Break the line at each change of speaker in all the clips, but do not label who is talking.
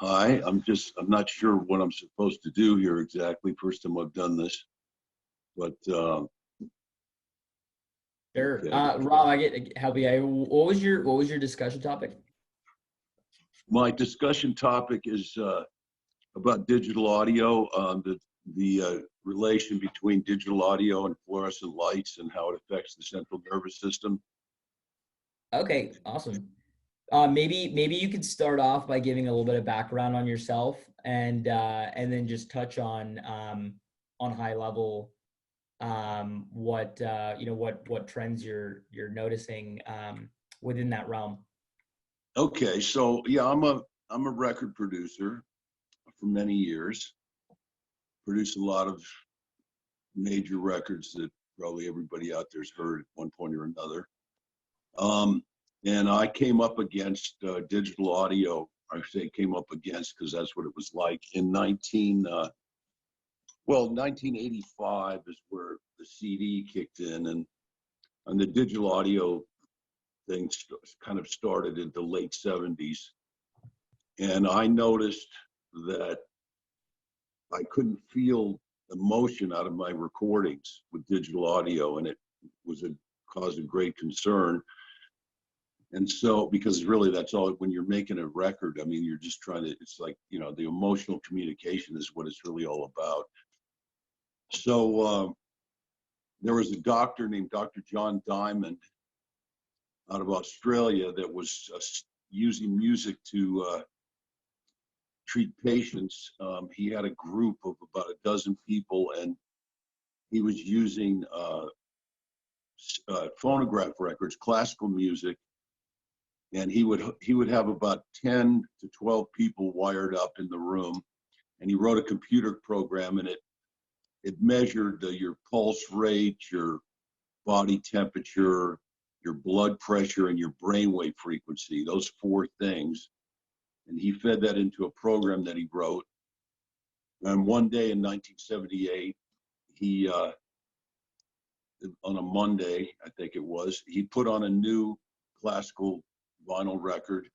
Hi, I'm not sure what I'm supposed to do here exactly. First time I've done this, but
Sure.
okay.
Rob, I get help you. What was your discussion topic?
My discussion topic is about digital audio, the relation between digital audio and fluorescent lights and how it affects the central nervous system.
Okay, awesome. Maybe you could start off by giving a little bit of background on yourself, and then just touch on high level what what trends you're noticing within that realm.
Okay, so yeah, I'm a record producer for many years. Produced a lot of major records that probably everybody out there's heard at one point or another. And I came up against digital audio. I say came up against because that's what it was like in 1985 is where the CD kicked in, and the digital audio thing kind of started in the late 70s. And I noticed that I couldn't feel emotion out of my recordings with digital audio, and it was a cause of great concern. And so, because really that's all, when you're making a record, I mean, you're just trying to, it's like, the emotional communication is what it's really all about. So there was a doctor named Dr. John Diamond out of Australia that was using music to treat patients. He had a group of about a dozen people, and he was using phonograph records, classical music, and he would have about 10 to 12 people wired up in the room, and he wrote a computer program, and it measured your pulse rate, your body temperature, your blood pressure, and your brainwave frequency, those four things. And he fed that into a program that he wrote. And one day in 1978, he on a Monday, I think it was, he put on a new classical vinyl record,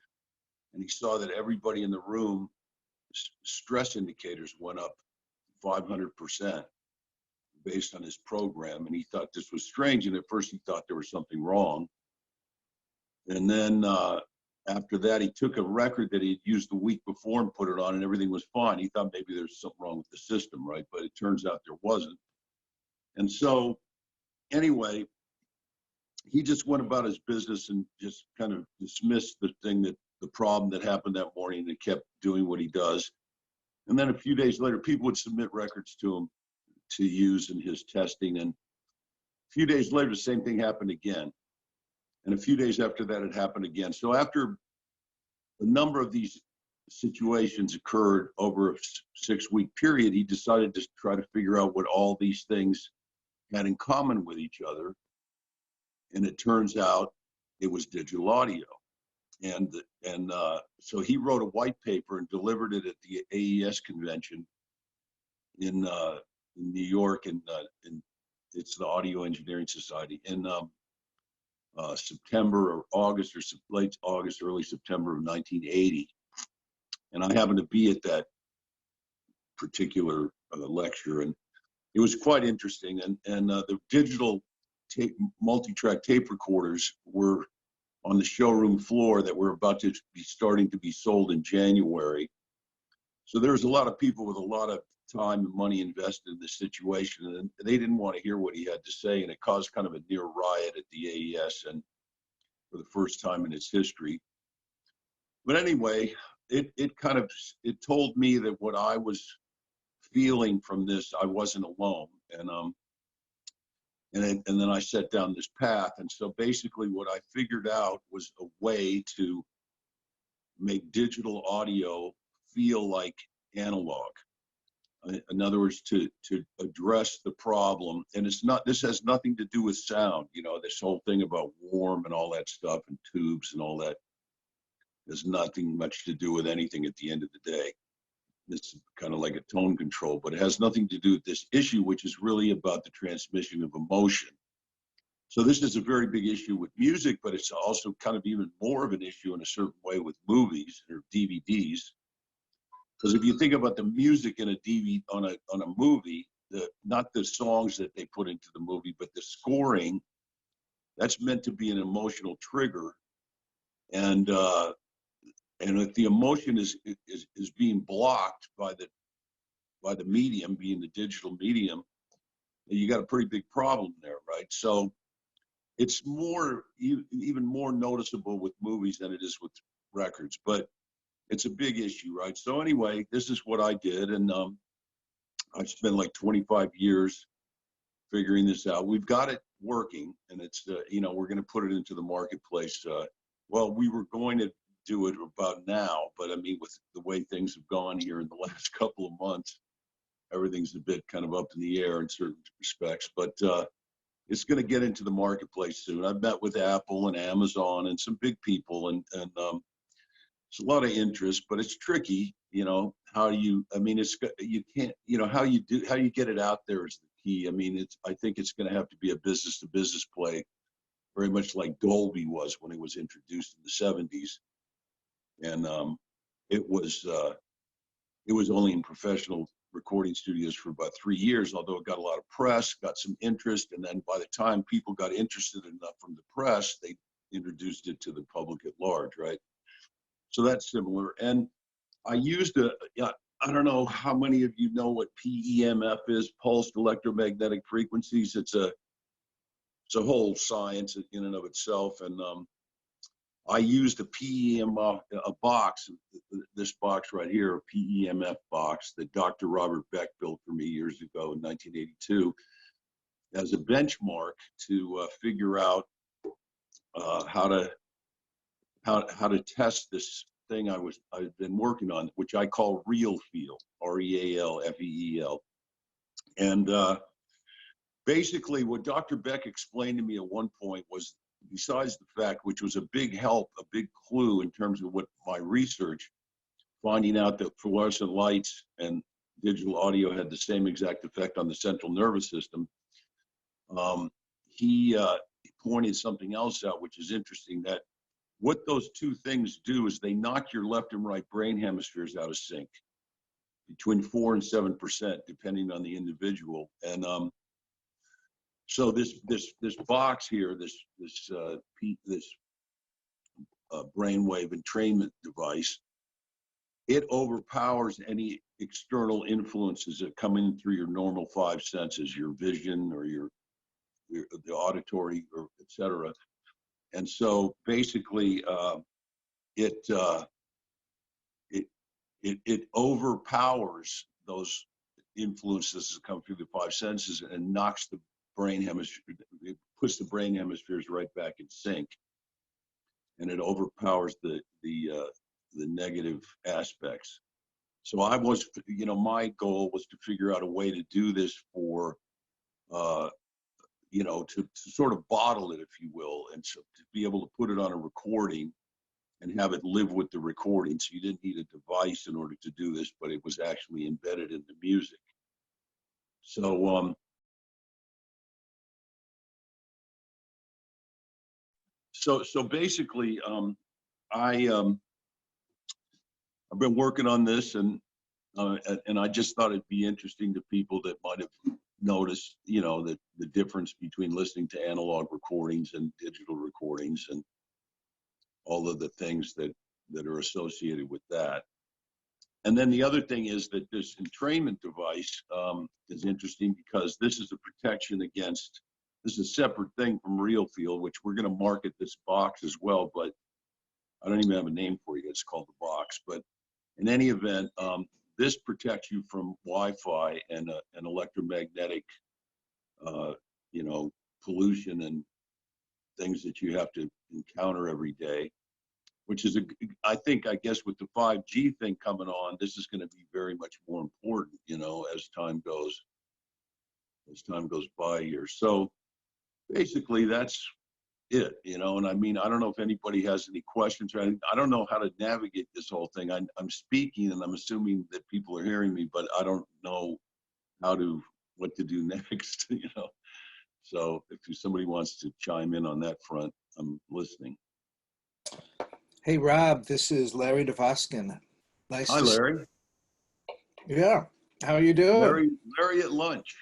and he saw that everybody in the room, stress indicators went up 500% based on his program. And he thought this was strange. And at first he thought there was something wrong. And then after that, he took a record that he'd used the week before and put it on, and everything was fine. He thought maybe there's something wrong with the system, right? But it turns out there wasn't. And so anyway, he just went about his business and just kind of dismissed the problem that happened that morning, and kept doing what he does. And then a few days later, people would submit records to him to use in his testing. And a few days later, the same thing happened again. And a few days after that, it happened again. So after a number of these situations occurred over a 6-week period, he decided to try to figure out what all these things had in common with each other. And it turns out it was digital audio. And so he wrote a white paper and delivered it at the AES convention in New York, and it's the Audio Engineering Society, in September or August, or late August, early September of 1980. And I happened to be at that particular lecture, and it was quite interesting. And the digital multi-track tape recorders were on the showroom floor that were about to be starting to be sold in January. So there was a lot of people with a lot of time and money invested in this situation, and they didn't want to hear what he had to say, and it caused kind of a near riot at the AES, and for the first time in its history. But anyway, it told me that what I was feeling from this, I wasn't alone, and then I set down this path. And so basically what I figured out was a way to make digital audio feel like analog. In other words, to address the problem. And this has nothing to do with sound, this whole thing about warm and all that stuff and tubes and all that has nothing much to do with anything at the end of the day. It's kind of like a tone control, but it has nothing to do with this issue, which is really about the transmission of emotion. So this is a very big issue with music, but it's also kind of even more of an issue in a certain way with movies or DVDs. Because if you think about the music in a DVD on a movie, not the songs that they put into the movie, but the scoring, that's meant to be an emotional trigger. And if the emotion is being blocked by the medium, being the digital medium, you got a pretty big problem there, right? So it's even more noticeable with movies than it is with records, but it's a big issue, right? So anyway, this is what I did, and I spent like 25 years figuring this out. We've got it working, and it's we're going to put it into the marketplace. Well, we were going to do it about now, but I mean, with the way things have gone here in the last couple of months, everything's a bit kind of up in the air in certain respects. But it's going to get into the marketplace soon. I've met with Apple and Amazon and some big people, and it's a lot of interest, but it's tricky. How you can't, how you get it out there is the key. I mean, I think it's going to have to be a business to business play, very much like Dolby was when it was introduced in the 70s. And it was only in professional recording studios for about 3 years, although it got a lot of press, got some interest. And then by the time people got interested enough from the press, they introduced it to the public at large, right? So that's similar. And I used I don't know how many of you know what PEMF is, pulsed electromagnetic frequencies. It's a whole science in and of itself. And I used a PEMF, a box, this box right here, a PEMF box that Dr. Robert Beck built for me years ago in 1982 as a benchmark to figure out how to test this thing I've been working on, which I call RealFeel, RealFeel. And basically what Dr. Beck explained to me at one point was, besides the fact, which was a big help, a big clue in terms of what my research, finding out that fluorescent lights and digital audio had the same exact effect on the central nervous system, he pointed something else out, which is interesting, that what those two things do is they knock your left and right brain hemispheres out of sync between 4 and 7%, depending on the individual. And so this box here, this brainwave entrainment device, it overpowers any external influences that come in through your normal 5 senses, your vision or the auditory, or et cetera. And so basically, it overpowers those influences that come through the 5 senses and knocks the brain hemisphere, it puts the brain hemispheres right back in sync, and it overpowers the negative aspects. So my goal was to figure out a way to do this for to sort of bottle it, if you will, and so to be able to put it on a recording and have it live with the recording. So you didn't need a device in order to do this, but it was actually embedded in the music. So so basically, I've been working on this, and I just thought it'd be interesting to people that might have noticed, that the difference between listening to analog recordings and digital recordings, and all of the things that are associated with that. And then the other thing is that this entrainment device is interesting because this is a protection against, this is a separate thing from RealFeel, which we're going to market this box as well, but I don't even have a name for you. It's called the box. But in any event, this protects you from Wi-Fi and electromagnetic, pollution and things that you have to encounter every day, which is, I guess with the 5G thing coming on, this is going to be very much more important, as time goes by here. So basically that's it, and I mean, I don't know if anybody has any questions, or I don't know how to navigate this whole thing. I'm speaking and I'm assuming that people are hearing me, but I don't know what to do next, So if somebody wants to chime in on that front, I'm listening.
Hey, Rob, this is Larry DeVoskin.
Hi, Larry.
Yeah. How are you doing?
Larry at lunch.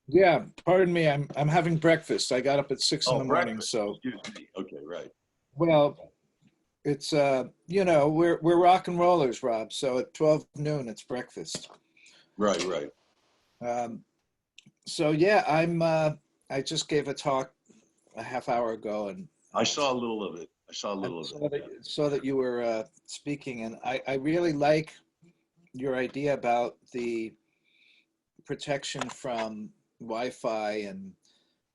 Yeah, pardon me. I'm having breakfast. I got up at 6 in
Oh,
the morning,
breakfast.
so
Excuse me. Okay, right.
well, it's we're rock and rollers, Rob. So at 12 noon it's breakfast.
Right, right.
Um, so yeah, I just gave a talk a half hour ago, and
I saw a little of it. I saw a
I
little of it.
saw that you were speaking, and I really like your idea about the protection from Wi-Fi and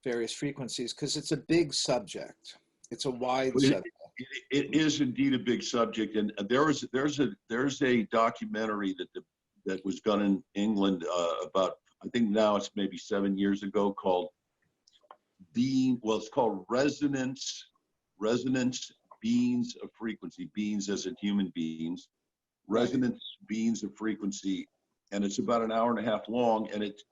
various frequencies because it's a big subject. It's a wide
But
subject.
it is indeed a big subject, and there's a documentary that was done in England about, I think now it's maybe 7 years ago, called it's called resonance beings of frequency, beings as in human beings,
Right.
resonance beings of frequency, and it's about an hour and a half long, and it's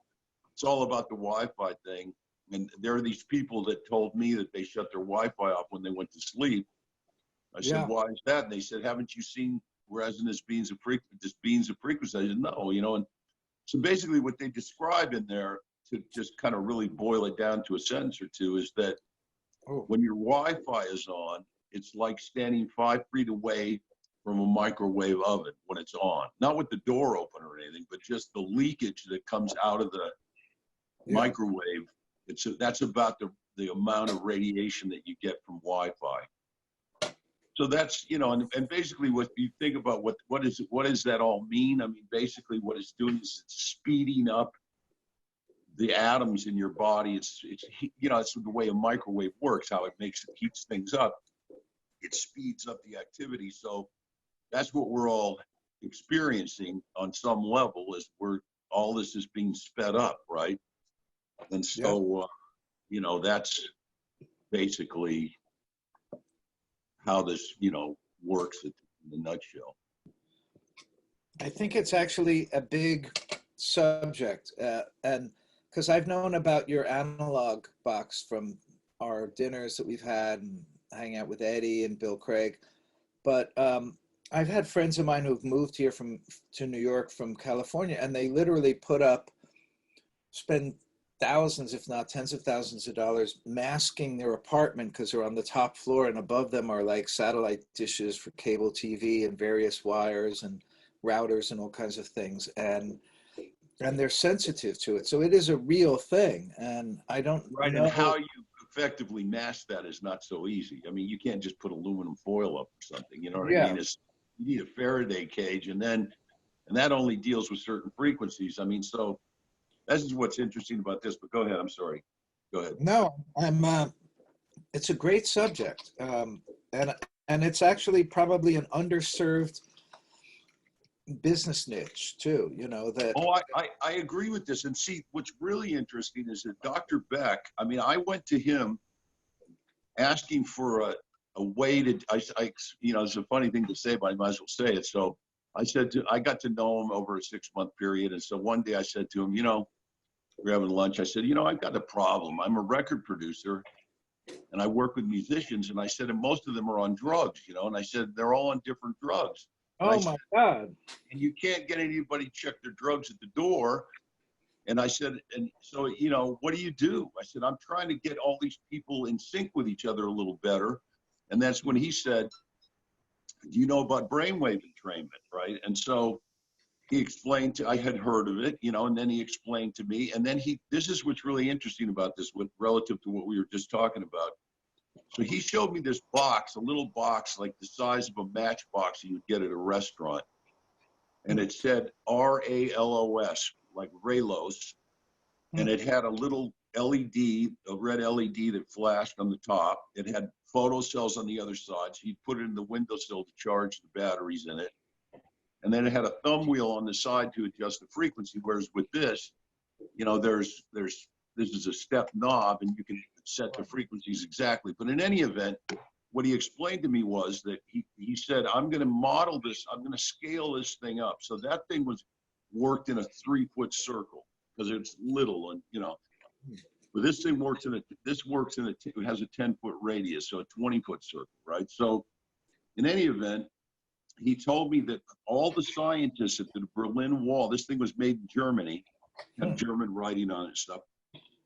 all about the Wi-Fi thing. And there are these people that told me that they shut their Wi-Fi off when they went to sleep. I said,
Yeah.
why is that? And they said, haven't you seen resonance beings of frequency? I said, no, and so basically what they describe in there, to just kind of really boil it down to a sentence or two, is that
Oh,
when your Wi-Fi is on, it's like standing 5 feet away from a microwave oven when it's on. Not with the door open or anything, but just the leakage that comes out of the
yeah.
microwave. That's about the amount of radiation that you get from Wi-Fi. So that's, and basically what you think about what does that all mean? I mean, basically what it's doing is it's speeding up the atoms in your body. It's the way a microwave works, how it heats things up. It speeds up the activity. So that's what we're all experiencing on some level, is all this is being sped up, right? And
Yeah.
so, that's basically how this, works in the nutshell.
I think it's actually a big subject, and because I've known about your analog box from our dinners that we've had and hang out with Eddie and Bill Craig, but I've had friends of mine who've moved here to New York from California, and they literally spend thousands, if not tens of thousands of dollars masking their apartment because they're on the top floor, and above them are like satellite dishes for cable TV and various wires and routers and all kinds of things, and they're sensitive to it. So it is a real thing, and I don't
Right, and
know.
how you effectively mask that is not so easy. I mean, you can't just put aluminum foil up or something. You know what I
Yeah,
mean? You need a Faraday cage, and that only deals with certain frequencies. I mean, so this is what's interesting about this. But go ahead. I'm sorry. Go ahead.
no, I'm. It's a great subject, and it's actually probably an underserved business niche too. That.
Oh, I agree with this. And see, what's really interesting is that Dr. Beck, I mean, I went to him asking for a way to, it's a funny thing to say, but I might as well say it. So I got to know him over a 6-month period. And so one day I said to him, we're having lunch. I said, I've got a problem. I'm a record producer and I work with musicians. And I said, and most of them are on drugs, and I said, they're all on different drugs. And I
Oh
said,
my God.
and you can't get anybody check their drugs at the door. And I said, and so, what do you do? I said, I'm trying to get all these people in sync with each other a little better. And that's when he said, do you know about brainwave entrainment, right? And so he explained I had heard of it, and then he explained to me. And then this is what's really interesting about this, relative to what we were just talking about. So he showed me this box, a little box like the size of a matchbox you would get at a restaurant. And it said RALOS, like Ralos. And it had a little LED, a red LED that flashed on the top. It had photocells on the other side. So you'd put it in the windowsill to charge the batteries in it. And then it had a thumb wheel on the side to adjust the frequency. Whereas with this, this is a step knob and you can set the frequencies exactly. But in any event, what he explained to me was that he said, I'm going to model this, I'm going to scale this thing up. So that thing worked in a 3-foot circle because it's little, and but this thing it has a 10-foot radius, so a 20-foot circle, right? So in any event, he told me that all the scientists at the Berlin Wall, this thing was made in Germany, had German writing on it and stuff.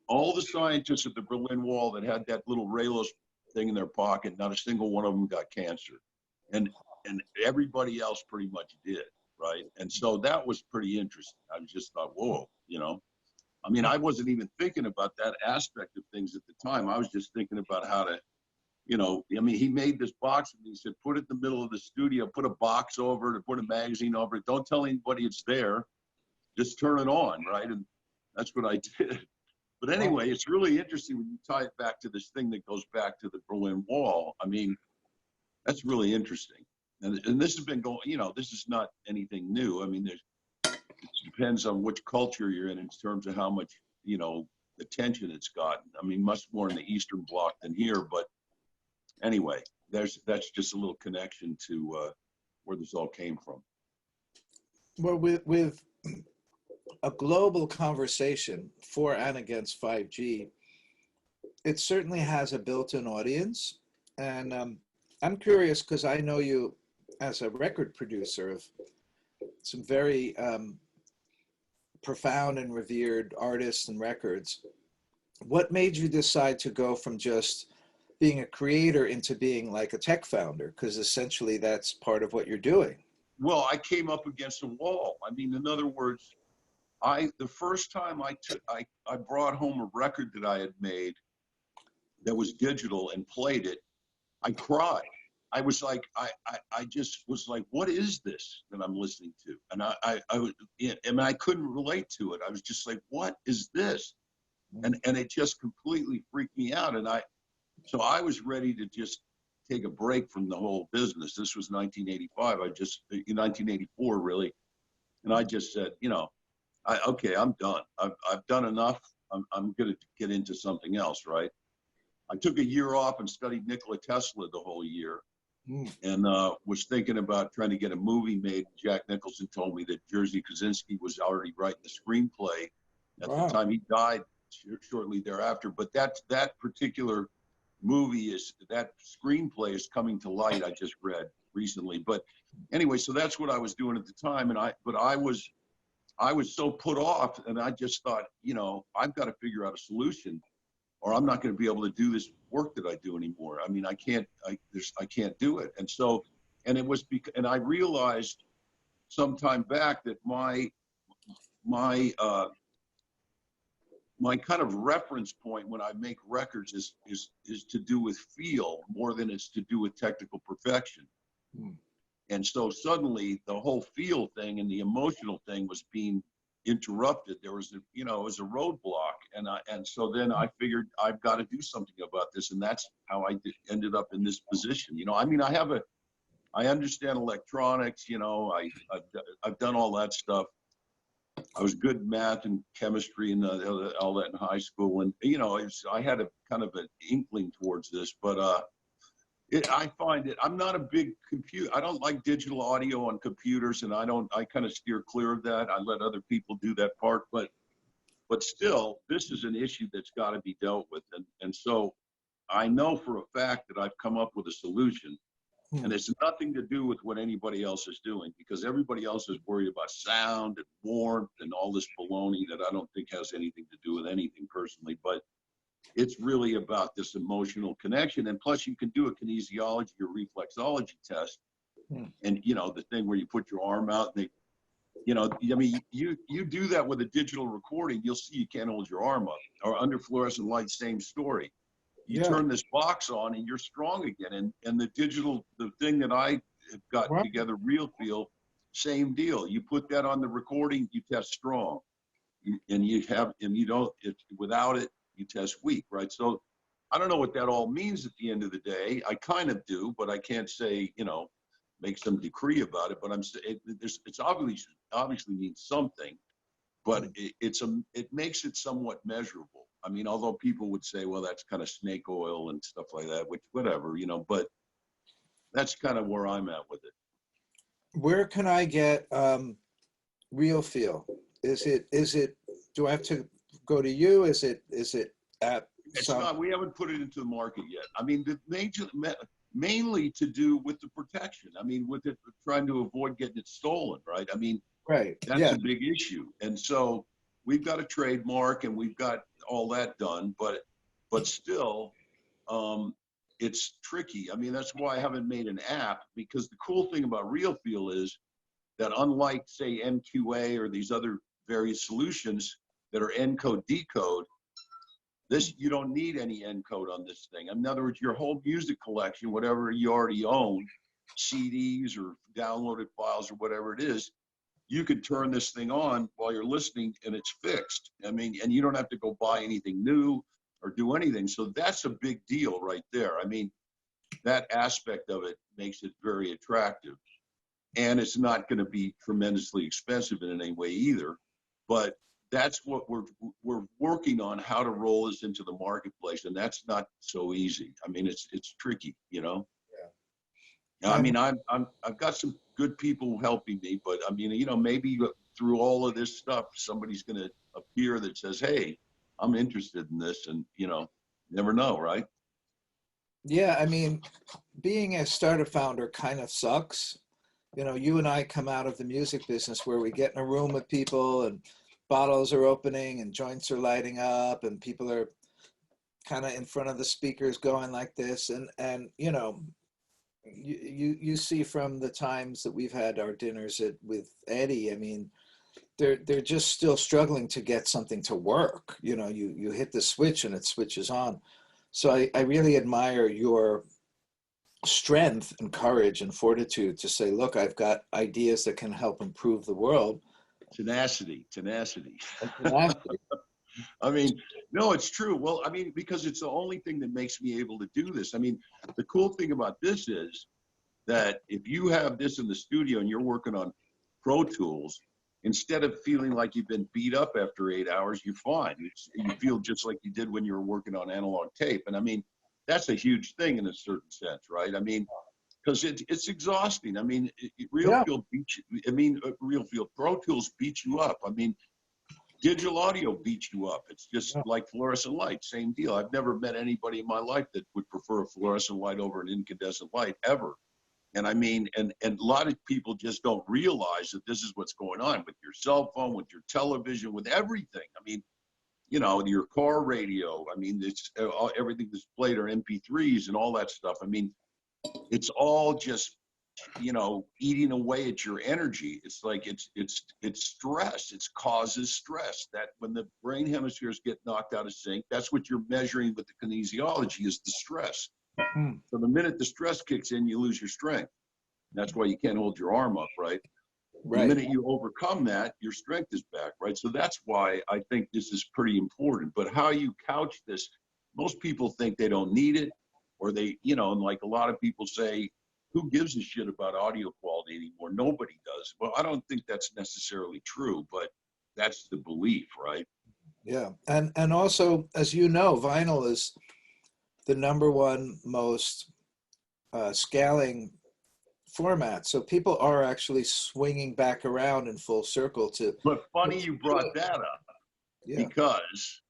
All the scientists at the Berlin Wall that had that little Raylos thing in their pocket, not a single one of them got cancer. And everybody else pretty much did, right? And so that was pretty interesting. I just thought, whoa, you know. I mean, I wasn't even thinking about that aspect of things at the time. I was just thinking about how to, you know, I mean, he made this box and he said, put it in the middle of the studio, put a box over it, put a magazine over it. Don't tell anybody it's there. Just turn it on, right? And that's what I did. But anyway, it's really interesting when you tie it back to this thing that goes back to the Berlin Wall. I mean, that's really interesting. And this has been going, you know, this is not anything new. I mean, it depends on which culture you're in terms of how much, you know, attention it's gotten. I mean, much more in the Eastern Bloc than here. But anyway, that's just a little connection to where this all came from.
Well, with a global conversation for and against 5G, it certainly has a built-in audience. And I'm curious because I know you as a record producer of some very profound and revered artists and records. What made you decide to go from just being a creator into being like a tech founder? Because essentially that's part of what you're doing.
Well, I came up against a wall. I mean, in other words, the first time I brought home a record that I had made that was digital and played it, I cried. I was like, I just was like, what is this that I'm listening to? And I couldn't relate to it. I was just like, what is this? And it just completely freaked me out. So I was ready to just take a break from the whole business. This was 1985. 1984 really. And I just said, you know, okay, I'm done. I've done enough. I'm going to get into something else, right? I took a year off and studied Nikola Tesla the whole year, and was thinking about trying to get a movie made. Jack Nicholson told me that Jerzy Kosinski was already writing the screenplay at the time. He died shortly thereafter. But that particular movie that screenplay is coming to light. I just read recently. But anyway, so that's what I was doing at the time, and I was so put off, and I just thought, you know, I've got to figure out a solution, or I'm not going to be able to do this work that I do anymore. I mean, I can't do it. And so, and I realized sometime back that my kind of reference point when I make records is to do with feel more than it's to do with technical perfection. And so suddenly the whole feel thing and the emotional thing was being interrupted. There was it was a roadblock, and so then I figured I've got to do something about this, and that's how I ended up in this position. You know, I mean, I understand electronics. You know, I've done all that stuff. I was good at math and chemistry and all that in high school, and you know, I had a kind of an inkling towards this, but I find it, I'm not a big I don't like digital audio on computers, and I kind of steer clear of that. I let other people do that part, but still, this is an issue that's got to be dealt with. And so I know for a fact that I've come up with a solution, and it's nothing to do with what anybody else is doing, because everybody else is worried about sound and warmth and all this baloney that I don't think has anything to do with anything personally. But it's really about this emotional connection. And plus you can do a kinesiology or reflexology test. And, you know, the thing where you put your arm out and you know, I mean, you do that with a digital recording, you'll see you can't hold your arm up. Or under fluorescent light, same story. You turn this box on and you're strong again. And the thing that I have gotten together, RealFeel, same deal. You put that on the recording, you test strong. Without it, you test weak, right? So I don't know what that all means at the end of the day. I kind of do, but I can't say, you know, make some decree about it. But it's obviously means something, but it makes it somewhat measurable. I mean, although people would say, well, that's kind of snake oil and stuff like that, which whatever, you know, but that's kind of where I'm at with it.
Where can I get RealFeel? Is it, do I have to go to you? Is it at
It's not, we haven't put it into the market yet. I mean, mainly to do with the protection. I mean, with it, trying to avoid getting it stolen, right? I mean,
Right.
that's
Yeah.
a big issue. And so we've got a trademark and we've got all that done, but still, it's tricky. I mean, that's why I haven't made an app, because the cool thing about RealFeel is that unlike, say, MQA or these other various solutions that are encode decode, this, you don't need any encode on this thing. In other words, your whole music collection, whatever you already own, CDs or downloaded files or whatever it is, you could turn this thing on while you're listening and it's fixed. I mean, and you don't have to go buy anything new or do anything. So that's a big deal right there. I mean, that aspect of it makes it very attractive. And it's not going to be tremendously expensive in any way either. But that's what we're working on, how to roll this into the marketplace, and that's not so easy. I mean, it's tricky, you know. Yeah. I mean, I've got some good people helping me, but I mean, you know, maybe through all of this stuff, somebody's going to appear that says, "Hey, I'm interested in this," and you know, never know, right?
Yeah. I mean, being a startup founder kind of sucks. You know, you and I come out of the music business where we get in a room with people and bottles are opening and joints are lighting up and people are kind of in front of the speakers going like this. And you know, you see from the times that we've had our dinners with Eddie, I mean, they're just still struggling to get something to work. You know, you hit the switch and it switches on. So I really admire your strength and courage and fortitude to say, look, I've got ideas that can help improve the world.
Tenacity. I mean, no, it's true. Well, I mean, because it's the only thing that makes me able to do this. I mean, the cool thing about this is that if you have this in the studio and you're working on Pro Tools, instead of feeling like you've been beat up after 8 hours, you're fine. You feel just like you did when you were working on analog tape. And I mean, that's a huge thing in a certain sense, right? I mean, because it's exhausting. I mean, RealFeel beats you. I mean, RealFeel Pro Tools beats you up. I mean, digital audio beats you up. It's just like fluorescent light, same deal. I've never met anybody in my life that would prefer a fluorescent light over an incandescent light ever. And I mean, and a lot of people just don't realize that this is what's going on with your cell phone, with your television, with everything. I mean, you know, your car radio. I mean, it's everything that's played are MP3s and all that stuff. I mean, it's all just, you know, eating away at your energy. It's like it's stress. It causes stress. That when the brain hemispheres get knocked out of sync, that's what you're measuring with the kinesiology is the stress. So the minute the stress kicks in, you lose your strength. That's why you can't hold your arm up, right? The minute you overcome that, your strength is back, right? So that's why I think this is pretty important. But how you couch this, most people think they don't need it, or they, you know, and like a lot of people say, who gives a shit about audio quality anymore? Nobody does. Well, I don't think that's necessarily true, but that's the belief, right?
Yeah. And also, as you know, vinyl is the #1 most scaling format. So people are actually swinging back around in full circle to.
But funny you brought that up, because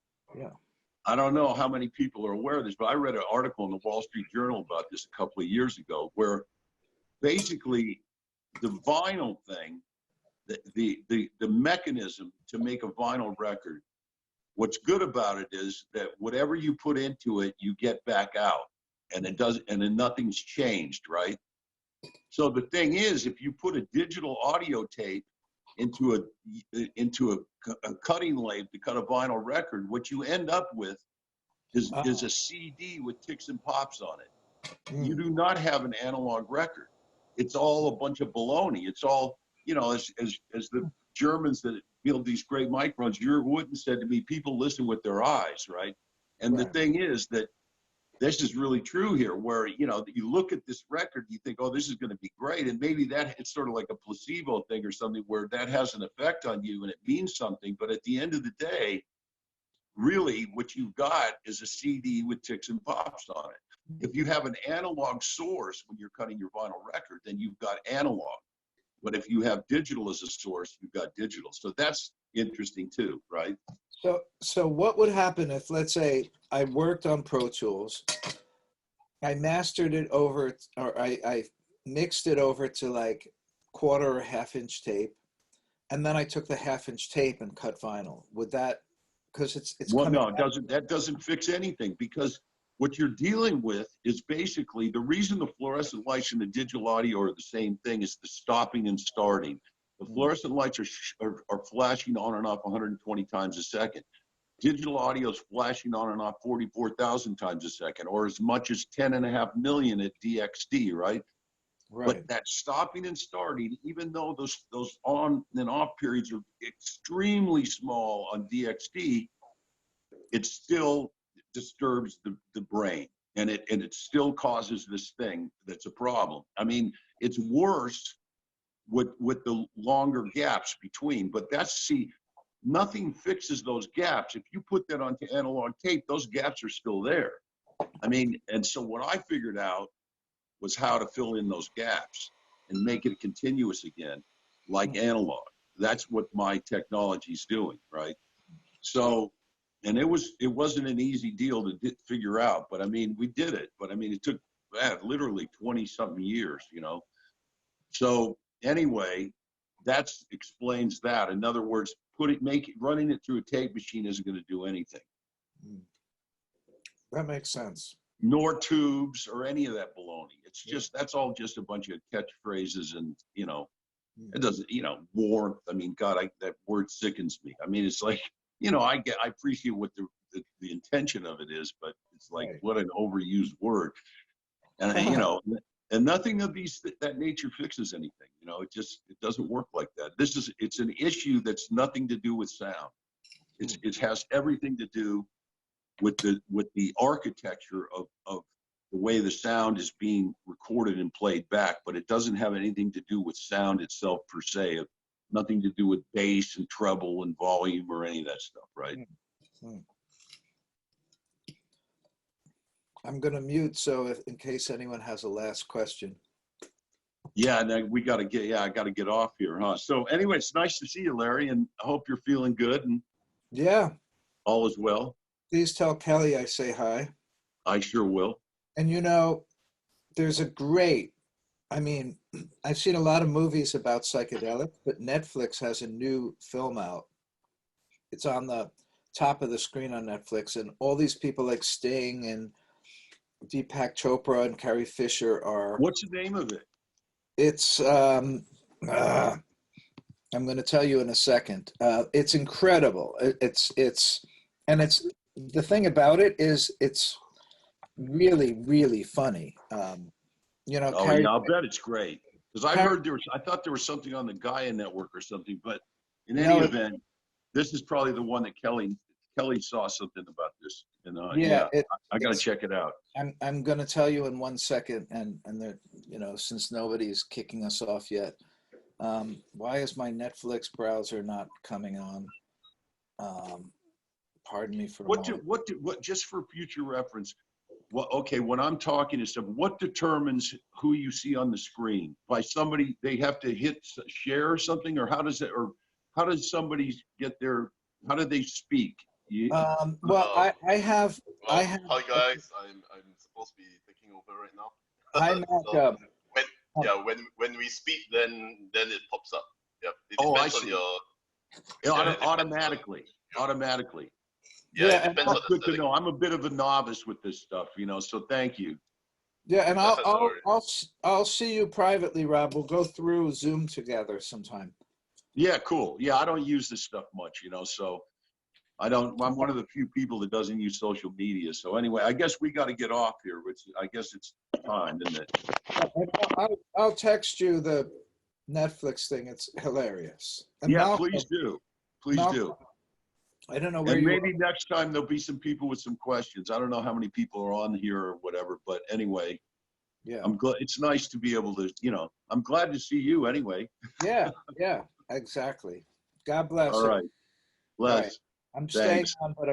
I don't know how many people are aware of this, but I read an article in the Wall Street Journal about this a couple of years ago, where basically the vinyl thing, the mechanism to make a vinyl record, what's good about it is that whatever you put into it, you get back out, and it does, and then nothing's changed, right? So the thing is, if you put a digital audio tape into a cutting lathe to cut a vinyl record, what you end up with is a CD with ticks and pops on it. You do not have an analog record. It's all a bunch of baloney. It's all, you know, as the Germans that build these great microphones, Jürgen Wooten said to me, people listen with their eyes, right? And the thing is that this is really true here, where, you know, you look at this record, you think, oh, this is going to be great. And maybe that it's sort of like a placebo thing or something where that has an effect on you and it means something. But at the end of the day, really what you've got is a CD with ticks and pops on it. If you have an analog source when you're cutting your vinyl record, then you've got analog. But if you have digital as a source, you've got digital. So that's interesting too, right?
So what would happen if, let's say, I worked on Pro Tools I mastered it over, or I mixed it over to like quarter or half-inch tape, and then I took the half-inch tape and cut vinyl. Would that, because it's
Well,
coming
no, it
out.
doesn't. That doesn't fix anything, because what you're dealing with is basically the reason the fluorescent lights and the digital audio are the same thing is the stopping and starting. The fluorescent lights are flashing on and off 120 times a second. Digital audio is flashing on and off 44,000 times a second, or as much as 10.5 million at DXD, right?
Right.
But that stopping and starting, even though those on and off periods are extremely small on DXD, it still disturbs the brain, and it still causes this thing that's a problem. I mean, it's worse with the longer gaps between, but nothing fixes those gaps. If you put that onto analog tape, those gaps are still there. I mean, and so what I figured out was how to fill in those gaps and make it continuous again, like analog. That's what my technology's doing, right? So, and it wasn't an easy deal to figure out, but I mean, we did it. But I mean, it took literally 20-something years, you know? So anyway, that explains that. In other words, running it through a tape machine isn't going to do anything.
That makes sense.
Nor tubes or any of that baloney. It's just, that's all just a bunch of catchphrases, and, you know, it doesn't, you know, warmth. I mean, God, that word sickens me. I mean, it's like, you know, I appreciate what the intention of it is, but it's like, what an overused word. And, you know, and nothing of that nature fixes anything. You know, it doesn't work like that. It's an issue that's nothing to do with sound. It has everything to do with the architecture of the way the sound is being recorded and played back, but it doesn't have anything to do with sound itself per se. Nothing to do with bass and treble and volume or any of that stuff, right?
I'm going to mute, so in case anyone has a last question.
Yeah, and then I got to get off here, huh? So anyway, it's nice to see you, Larry, and I hope you're feeling good and all is well.
Please tell Kelly I say hi.
I sure will.
And you know, there's I mean, I've seen a lot of movies about psychedelics, but Netflix has a new film out. It's on the top of the screen on Netflix, and all these people like Sting and Deepak Chopra and Carrie Fisher are.
What's the name of it?
It's I'm going to tell you in a second. It's incredible. It's the thing about it is it's really, really funny. You know,
yeah, I'll bet it's great, because I thought there was something on the Gaia network or something, but in any event, this is probably the one that Kelly saw something about this, and I got to check it out.
I'm going to tell you in 1 second, and there, you know, since nobody's kicking us off yet, why is my Netflix browser not coming on? Pardon me for a moment.
What just for future reference? Well, okay, when I'm talking to someone, what determines who you see on the screen? By somebody, they have to hit share or something, or how does somebody get how do they speak?
Well, I have.
Hi guys, I'm supposed to be taking over right now.
Hi, Mac.
So, when we speak, then it pops up. Yeah, it depends on your.
Automatically.
Yeah, it depends on
Good to know. I'm a bit of a novice with this stuff, you know. So thank you.
Yeah, and I'll see you privately, Rob. We'll go through Zoom together sometime.
Yeah, cool. Yeah, I don't use this stuff much, you know. So I'm one of the few people that doesn't use social media. So anyway, I guess we got to get off here, which I guess it's time, isn't it?
I'll text you the Netflix thing. It's hilarious. And
yeah,
Malcolm,
please do. Please do.
I don't know where
and maybe next time there'll be some people with some questions. I don't know how many people are on here or whatever, but anyway, I'm glad. It's nice to be able to, you know, I'm glad to see you anyway.
Yeah, exactly. God bless.
All right. Bless.
I'm staying on, but